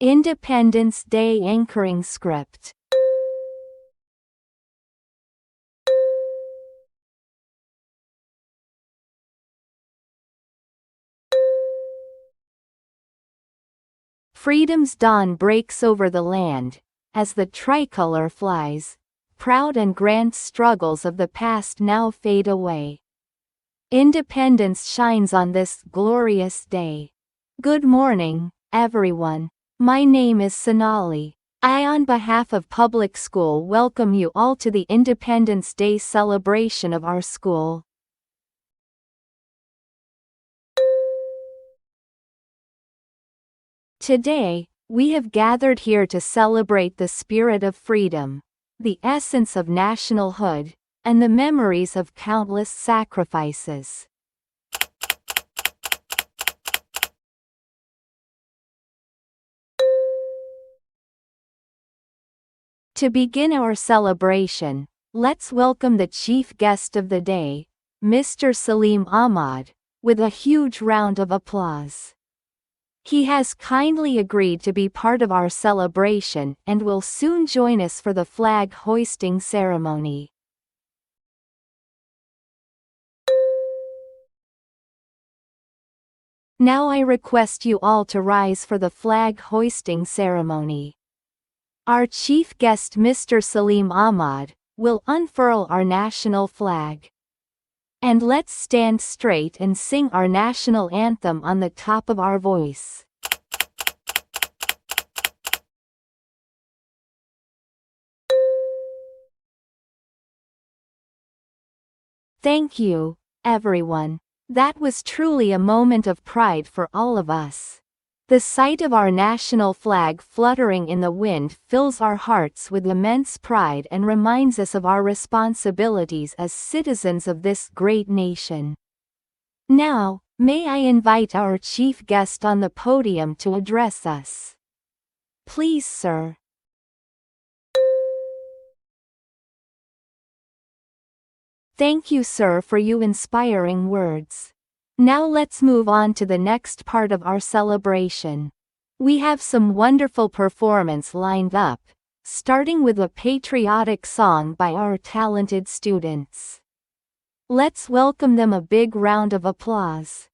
Independence Day anchoring script. Freedom's dawn breaks over the land, as the tricolor flies, proud and grand struggles of the past now fade away. Independence shines on this glorious day. Good morning, everyone. My name is Sonali. I, on behalf of Public School, welcome you all to the Independence Day celebration of our school. Today, we have gathered here to celebrate the spirit of freedom, the essence of nationalhood, and the memories of countless sacrifices. To begin our celebration, let's welcome the chief guest of the day, Mr. Salim Ahmad, with a huge round of applause. He has kindly agreed to be part of our celebration and will soon join us for the flag hoisting ceremony. Now I request you all to rise for the flag hoisting ceremony. Our chief guest, Mr. Salim Ahmad, will unfurl our national flag. And let's stand straight and sing our national anthem on the top of our voice. Thank you, everyone. That was truly a moment of pride for all of us. The sight of our national flag fluttering in the wind fills our hearts with immense pride and reminds us of our responsibilities as citizens of this great nation. Now, may I invite our chief guest on the podium to address us. Please, sir. Thank you, sir, for your inspiring words. Now let's move on to the next part of our celebration. We have some wonderful performance lined up, starting with a patriotic song by our talented students. Let's welcome them a big round of applause.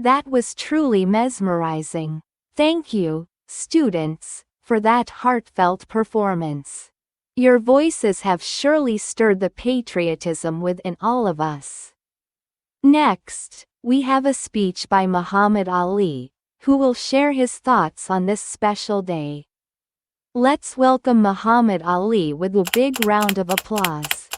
That was truly mesmerizing. Thank you, students, for that heartfelt performance. Your voices have surely stirred the patriotism within all of us. Next, we have a speech by Muhammad Ali, who will share his thoughts on this special day. Let's welcome Muhammad Ali with a big round of applause.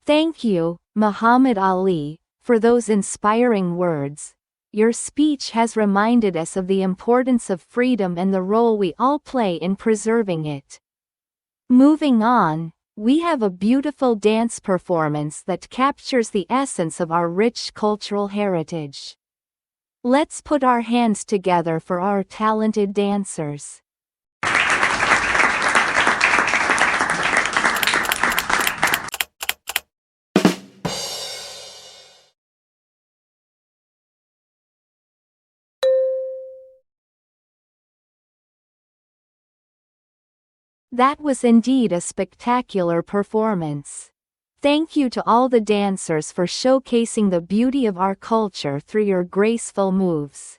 Thank you, Muhammad Ali, for those inspiring words. Your speech has reminded us of the importance of freedom and the role we all play in preserving it. Moving on, we have a beautiful dance performance that captures the essence of our rich cultural heritage. Let's put our hands together for our talented dancers. That was indeed a spectacular performance. Thank you to all the dancers for showcasing the beauty of our culture through your graceful moves.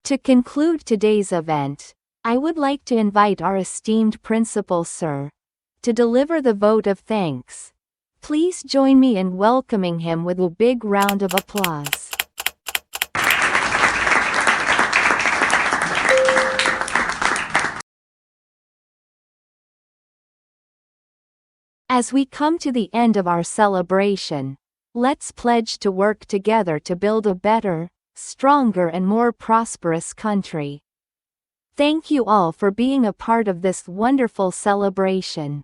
To conclude today's event, I would like to invite our esteemed principal, sir, to deliver the vote of thanks. Please join me in welcoming him with a big round of applause. As we come to the end of our celebration, let's pledge to work together to build a better, stronger and more prosperous country. Thank you all for being a part of this wonderful celebration.